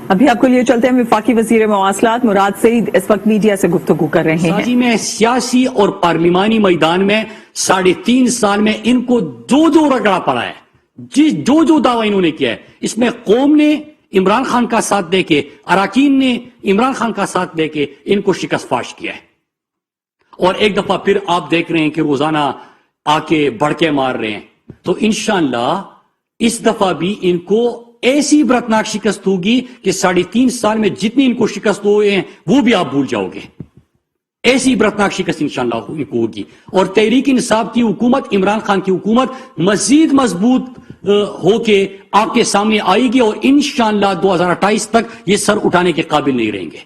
ابھی آپ کو لیے چلتے ہیں وفاقی وزیر مواصلات مراد سعید اس وقت میڈیا سے گفتگو کر رہے ہیں۔ میں سیاسی اور پارلیمانی میدان میں 3.5 سال میں ان کو دو رگڑا پڑا ہے، جو دعویٰ انہوں نے کیا ہے، اس میں قوم نے عمران خان کا ساتھ دے کے، اراکین نے عمران خان کا ساتھ دے کے ان کو شکست فاش کیا ہے، اور ایک دفعہ پھر آپ دیکھ رہے ہیں کہ روزانہ آ کے بڑھ کے مار رہے ہیں۔ تو انشاءاللہ اس دفعہ بھی ان کو ایسی برتناک شکست ہوگی کہ 3.5 سال میں جتنی ان کو شکست ہوئے ہیں وہ بھی آپ بھول جاؤ گے، ایسی برتناک شکست انشاءاللہ ان کو ہوگی، اور تحریک انصاف کی حکومت، عمران خان کی حکومت مزید مضبوط ہو کے آپ کے سامنے آئے گی، اور انشاءاللہ 2028 تک یہ سر اٹھانے کے قابل نہیں رہیں گے،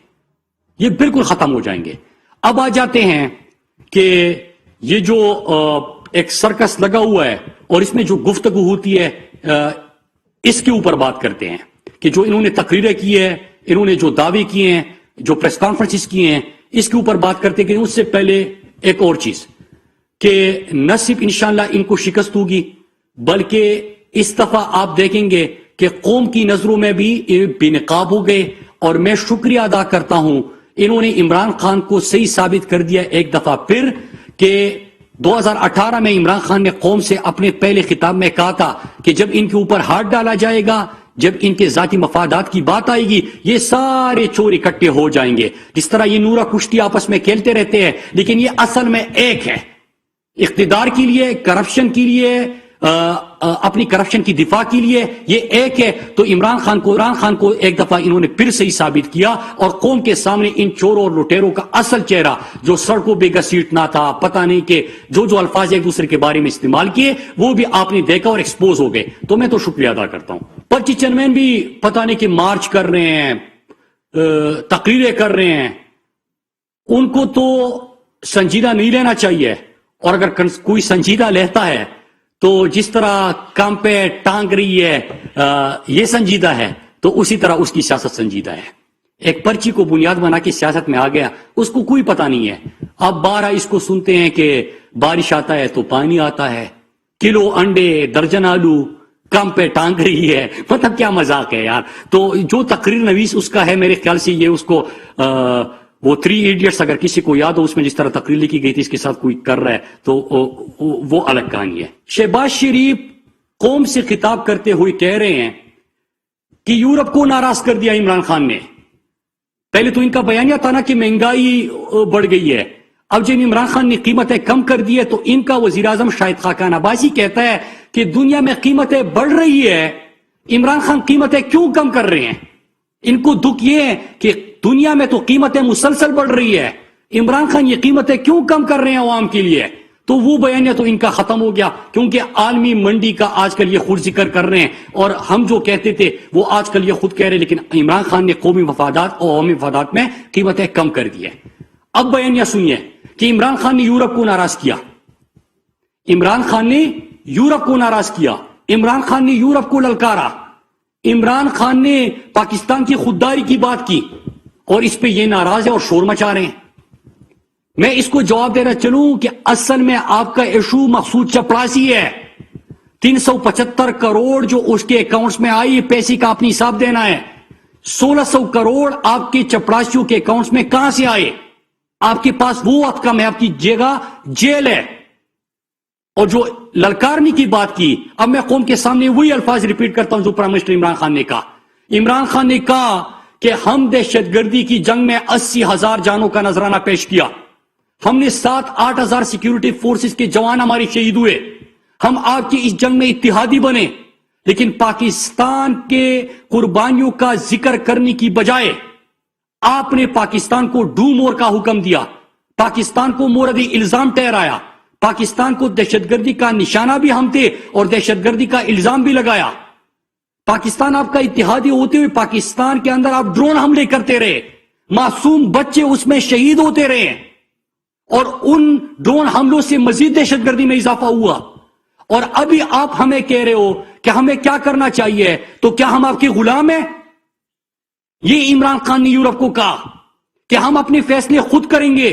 یہ بالکل ختم ہو جائیں گے۔ اب آ جاتے ہیں کہ یہ جو ایک سرکس لگا ہوا ہے اور اس میں جو گفتگو ہوتی ہے اس کے اوپر بات کرتے ہیں کہ جو انہوں نے تقریریں کی ہے، انہوں نے جو دعوے کیے ہیں، جو پریس کانفرنسز کیے ہیں، اس کے اوپر بات کرتے ہیں کہ اس سے پہلے ایک اور چیز کہ نہ صرف انشاءاللہ ان کو شکست ہوگی بلکہ اس دفعہ آپ دیکھیں گے کہ قوم کی نظروں میں بھی بے نقاب ہو گئے، اور میں شکریہ ادا کرتا ہوں انہوں نے عمران خان کو صحیح ثابت کر دیا ایک دفعہ پھر کہ 2018 میں عمران خان نے قوم سے اپنے پہلے خطاب میں کہا تھا کہ جب ان کے اوپر ہاتھ ڈالا جائے گا، جب ان کے ذاتی مفادات کی بات آئے گی، یہ سارے چور اکٹھے ہو جائیں گے۔ جس طرح یہ نورا کشتی آپس میں کھیلتے رہتے ہیں لیکن یہ اصل میں ایک ہے، اقتدار کے لیے، کرپشن کے لیے، اپنی کرپشن کی دفاع کے لیے یہ ایک ہے۔ تو عمران خان کو ایک دفعہ انہوں نے پھر سے ہی ثابت کیا، اور قوم کے سامنے ان چوروں اور لٹیروں کا اصل چہرہ جو سڑکوں پہ گھسیٹنا تھا، پتہ نہیں کہ جو الفاظ ایک دوسرے کے بارے میں استعمال کیے وہ بھی آپ نے دیکھا اور ایکسپوز ہو گئے۔ تو میں تو شکریہ ادا کرتا ہوں۔ پرچی چیئرمین بھی پتہ نہیں کہ مارچ کر رہے ہیں، تقریریں کر رہے ہیں، ان کو تو سنجیدہ نہیں لینا چاہیے، اور اگر کوئی سنجیدہ لیتا ہے تو جس طرح کام پہ ٹانگ رہی ہے یہ سنجیدہ ہے، تو اسی طرح اس کی سیاست سنجیدہ ہے۔ ایک پرچی کو بنیاد بنا کے سیاست میں آ گیا، اس کو کوئی پتہ نہیں ہے۔ اب 12 اس کو سنتے ہیں کہ بارش آتا ہے تو پانی آتا ہے، کلو انڈے، درجن آلو کام پہ ٹانگ رہی ہے، مطلب کیا مذاق ہے یار۔ تو جو تقریر نویس اس کا ہے میرے خیال سے یہ اس کو وہ 3 ایڈیٹس اگر کسی کو یاد ہو اس میں جس طرح تقریر لکھی گئی تھی اس کے ساتھ کوئی کر رہا ہے تو وہ الگ کہانی ہے۔ شہباز شریف قوم سے خطاب کرتے ہوئے کہہ رہے ہیں کہ یورپ کو ناراض کر دیا عمران خان نے۔ پہلے تو ان کا بیانیہ تھا نا کہ مہنگائی بڑھ گئی ہے، اب جب عمران خان نے قیمتیں کم کر دی ہے تو ان کا وزیر اعظم شاہد خاقان عباسی کہتا ہے کہ دنیا میں قیمتیں بڑھ رہی ہے، عمران خان قیمتیں کیوں کم کر رہے ہیں؟ ان کو دکھ یہ ہے کہ دنیا میں تو قیمتیں مسلسل بڑھ رہی ہے، عمران خان یہ قیمتیں کیوں کم کر رہے ہیں عوام کے لیے؟ تو وہ بیانیہ تو ان کا ختم ہو گیا، کیونکہ عالمی منڈی کا آج کل یہ خود ذکر کر رہے ہیں، اور ہم جو کہتے تھے وہ آج کل یہ خود کہہ رہے ہیں، لیکن عمران خان نے قومی مفادات اور عوامی مفادات میں قیمتیں کم کر دی ہے۔ اب بیانیہ سنیے کہ عمران خان نے یورپ کو ناراض کیا، عمران خان نے یورپ کو ناراض کیا، عمران خان نے یورپ کو للکارا، عمران خان نے پاکستان کی خودداری کی بات کی، اور اس پہ یہ ناراض ہے اور شور مچا رہے ہیں۔ میں اس کو جواب دینا چلوں کہ اصل میں آپ کا ایشو مقصود چپڑاسی ہے۔ 375 کروڑ جو اس کے اکاؤنٹس میں آئی پیسے کا اپنی حساب دینا ہے۔ 1600 کروڑ آپ کے چپڑاسیوں کے اکاؤنٹس میں کہاں سے آئے؟ آپ کے پاس وہ وقت کم ہے، آپ کی جگہ جیل ہے۔ اور جو للکارنے کی بات کی، اب میں قوم کے سامنے وہی الفاظ ریپیٹ کرتا ہوں جو پرائم منسٹر عمران خان نے کہا۔ عمران خان نے کہا کہ ہم دہشت گردی کی جنگ میں 80,000 جانوں کا نذرانہ پیش کیا، ہم نے 7-8 ہزار سیکیورٹی فورسز کے جوان ہمارے شہید ہوئے، ہم آپ کی اس جنگ میں اتحادی بنے، لیکن پاکستان کے قربانیوں کا ذکر کرنے کی بجائے آپ نے پاکستان کو ڈو مور کا حکم دیا، پاکستان کو مورد الزام ٹھہرایا، پاکستان کو دہشت گردی کا نشانہ بھی ہم تھے اور دہشت گردی کا الزام بھی لگایا۔ پاکستان آپ کا اتحادی ہوتے ہوئے پاکستان کے اندر آپ ڈرون حملے کرتے رہے، معصوم بچے اس میں شہید ہوتے رہے، اور ان ڈرون حملوں سے مزید دہشت گردی میں اضافہ ہوا۔ اور ابھی آپ ہمیں کہہ رہے ہو کہ ہمیں کیا کرنا چاہیے، تو کیا ہم آپ کے غلام ہیں؟ یہ عمران خان نے یورپ کو کہا کہ ہم اپنے فیصلے خود کریں گے،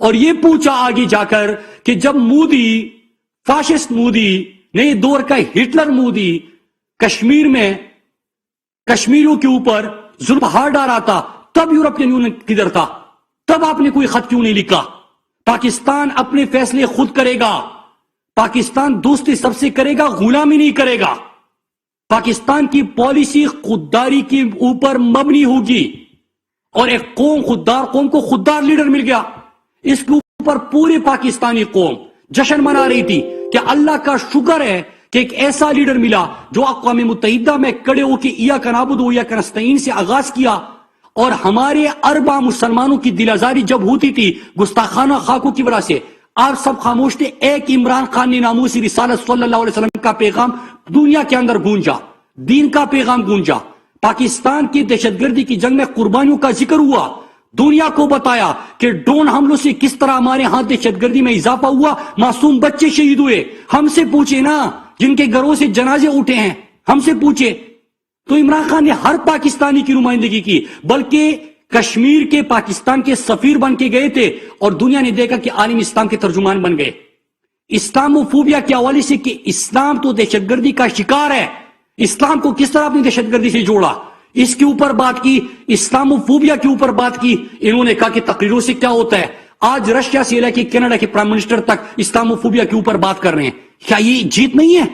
اور یہ پوچھا آگے جا کر کہ جب مودی، فاشسٹ مودی، نئے دور کا ہٹلر مودی کشمیر میں کشمیریوں کے اوپر ظلم ہار ڈالا تھا، تب یورپین یونین کدھر تھا؟ تب آپ نے کوئی خط کیوں نہیں لکھا؟ پاکستان اپنے فیصلے خود کرے گا، پاکستان دوستی سب سے کرے گا، غلامی نہیں کرے گا۔ پاکستان کی پالیسی خودداری کے اوپر مبنی ہوگی، اور ایک قوم، خوددار قوم کو خوددار لیڈر مل گیا، اس کے اوپر پوری پاکستانی قوم جشن منا رہی تھی کہ اللہ کا شکر ہے کہ ایک ایسا لیڈر ملا جو اقوام متحدہ میں کڑے ہو کے ایاک نعبد و ایاک نستعین سے آغاز کیا، اور ہمارے اربع مسلمانوں کی دل آزاری جب ہوتی تھی گستاخانہ خاکوں کی وجہ سے، آپ سب خاموش تھے۔ ایک عمران خان نے ناموسی رسالت صلی اللہ علیہ وسلم کا پیغام دنیا کے اندر گونجا، دین کا پیغام گونجا، پاکستان کی دہشت گردی کی جنگ میں قربانیوں کا ذکر ہوا، دنیا کو بتایا کہ ڈرون حملوں سے کس طرح ہمارے ہاں دہشت گردی میں اضافہ ہوا، معصوم بچے شہید ہوئے۔ ہم سے پوچھے نا، جن کے گھروں سے جنازے اٹھے ہیں، ہم سے پوچھے۔ تو عمران خان نے ہر پاکستانی کی نمائندگی کی، بلکہ کشمیر کے پاکستان کے سفیر بن کے گئے تھے، اور دنیا نے دیکھا کہ عالم اسلام کے ترجمان بن گئے۔ اسلام فوبیا کے حوالے سے کہ اسلام تو دہشت گردی کا شکار ہے، اسلام کو کس طرح اپنی دہشت گردی سے جوڑا، اس کے اوپر بات کی، اسلام فوبیا کے اوپر بات کی۔ انہوں نے کہا کہ تقریروں سے کیا ہوتا ہے؟ آج رشیا سے لے کے کینیڈا کے پرائم منسٹر تک اسلام فوبیا کے اوپر بات کر رہے ہیں۔ کیا یہ جیت نہیں ہے؟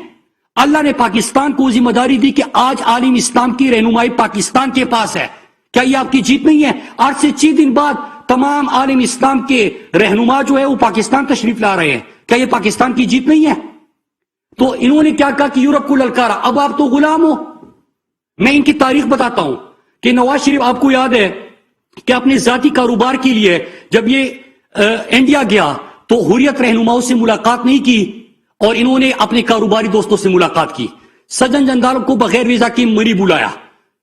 اللہ نے پاکستان کو ذمہ داری دی کہ آج عالم اسلام کی رہنمائی پاکستان کے پاس ہے۔ کیا یہ آپ کی جیت نہیں ہے؟ آج سے 6 دن بعد تمام عالم اسلام کے رہنما جو ہے وہ پاکستان تشریف لا رہے ہیں۔ کیا یہ پاکستان کی جیت نہیں ہے؟ تو انہوں نے کیا کہا کہ یورپ کو للکارا، اب آپ تو غلام ہو۔ میں ان کی تاریخ بتاتا ہوں کہ نواز شریف، آپ کو یاد ہے کہ اپنے ذاتی کاروبار کے لیے جب یہ انڈیا گیا تو حریت رہنماؤں سے ملاقات نہیں کی، اور انہوں نے اپنے کاروباری دوستوں سے ملاقات کی۔ سجن جندال کو بغیر ویزا کی مری بلایا،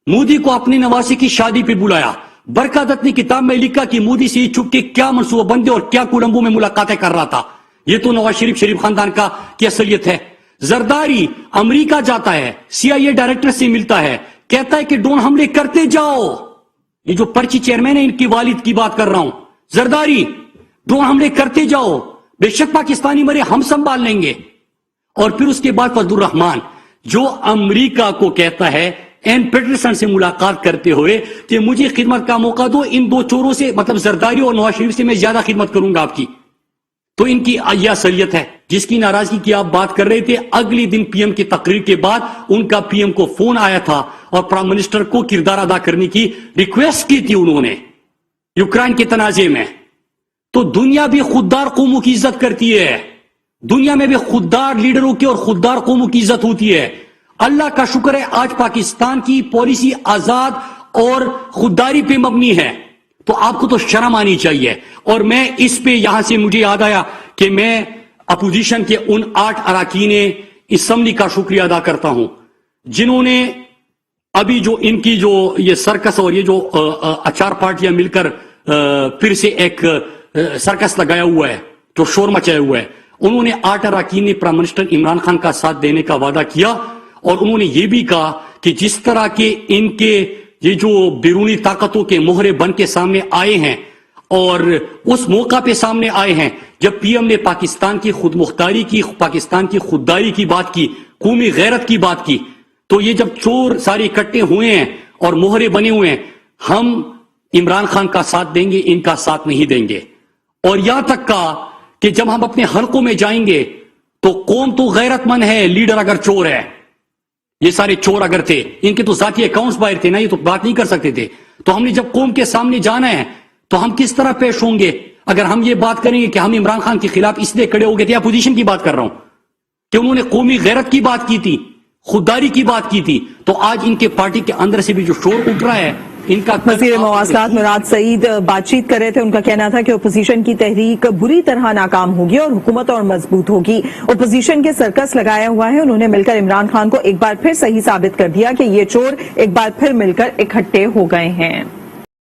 مودی کو اپنے نواسے کی شادی پہ بلایا۔ برکا دت نے کتاب میں لکھا کہ مودی سے چھپ کے کیا منصوبہ بندی اور کیا کولمبو میں ملاقاتیں کر رہا تھا۔ یہ تو نواز شریف خاندان کی اصلیت ہے۔ زرداری امریکہ جاتا ہے، CIA ڈائریکٹر سے ملتا ہے، کہتا ہے کہ ڈرون حملے کرتے جاؤ۔ یہ جو پرچی چیئرمین ہے، ان کی والد کی بات کر رہا ہوں، زرداری، ڈرون حملے کرتے جاؤ، بے شک پاکستانی مرے، ہم سنبھال لیں گے۔ اور پھر اس کے بعد فضل الرحمان جو امریکہ کو کہتا ہے این پیٹرسن سے ملاقات کرتے ہوئے کہ مجھے خدمت کا موقع دو، ان دو چوروں سے، مطلب زرداری اور نواز شریف سے میں زیادہ خدمت کروں گا آپ کی۔ تو ان کی یہ اصلیت ہے جس کی ناراضگی کی آپ بات کر رہے تھے۔ اگلی دن پی ایم کی تقریر کے بعد ان کا پی ایم کو فون آیا تھا اور پرائم منسٹر کو کردار ادا کرنے کی ریکویسٹ کی تھی انہوں نے یوکرائن کے تنازع میں۔ تو دنیا بھی خوددار قوموں کی عزت کرتی ہے، دنیا میں بھی خوددار لیڈروں کی اور خوددار قوموں کی عزت ہوتی ہے۔ اللہ کا شکر ہے آج پاکستان کی پالیسی آزاد اور خودداری پہ مبنی ہے، تو آپ کو تو شرم آنی چاہیے۔ اور میں اس پہ یہاں سے مجھے یاد آیا کہ میں اپوزیشن کے ان 8 اراکین اسمبلی کا شکریہ ادا کرتا ہوں جنہوں نے ابھی جو ان کی جو یہ سرکس اور یہ جو 4 پارٹیاں مل کر پھر سے ایک سرکس لگایا ہوا ہے، جو شور مچایا ہوا ہے، انہوں نے 8 اراکین نے پرائم منسٹر عمران خان کا ساتھ دینے کا وعدہ کیا، اور انہوں نے یہ بھی کہا کہ جس طرح کے ان کے یہ جو بیرونی طاقتوں کے مہرے بن کے سامنے آئے ہیں اور اس موقع پہ سامنے آئے ہیں جب پی ایم نے پاکستان کی خود مختاری کی، پاکستان کی خودداری کی بات کی، قومی غیرت کی بات کی، تو یہ جب چور سارے اکٹھے ہوئے ہیں اور مہرے بنے ہوئے ہیں، ہم عمران خان کا ساتھ دیں گے، ان کا ساتھ نہیں دیں گے۔ اور یہاں تک کہا کہ جب ہم اپنے حلقوں میں جائیں گے تو قوم تو غیرت مند ہے، لیڈر اگر چور ہے، یہ سارے چور اگر تھے، ان کے تو ذاتی اکاؤنٹس باہر تھے نا، یہ تو بات نہیں کر سکتے تھے۔ تو ہم نے جب قوم کے سامنے جانا ہے تو ہم کس طرح پیش ہوں گے اگر ہم یہ بات کریں گے کہ ہم عمران خان کے خلاف اس لیے کھڑے ہو گئے تھے، اپوزیشن کی بات کر رہا ہوں، کہ انہوں نے قومی غیرت کی بات کی تھی، خودداری کی بات کی تھی، تو آج ان کے پارٹی کے اندر سے بھی جو شور اٹھ رہا ہے ان کا۔ وزیر مواصلات مراد سعید بات چیت کر رہے تھے، ان کا کہنا تھا کہ اپوزیشن کی تحریک بری طرح ناکام ہوگی اور حکومت اور مضبوط ہوگی۔ اپوزیشن کے سرکس لگایا ہوا ہے، انہوں نے مل کر عمران خان کو ایک بار پھر صحیح ثابت کر دیا کہ یہ چور ایک بار پھر مل کر اکٹھے ہو گئے ہیں۔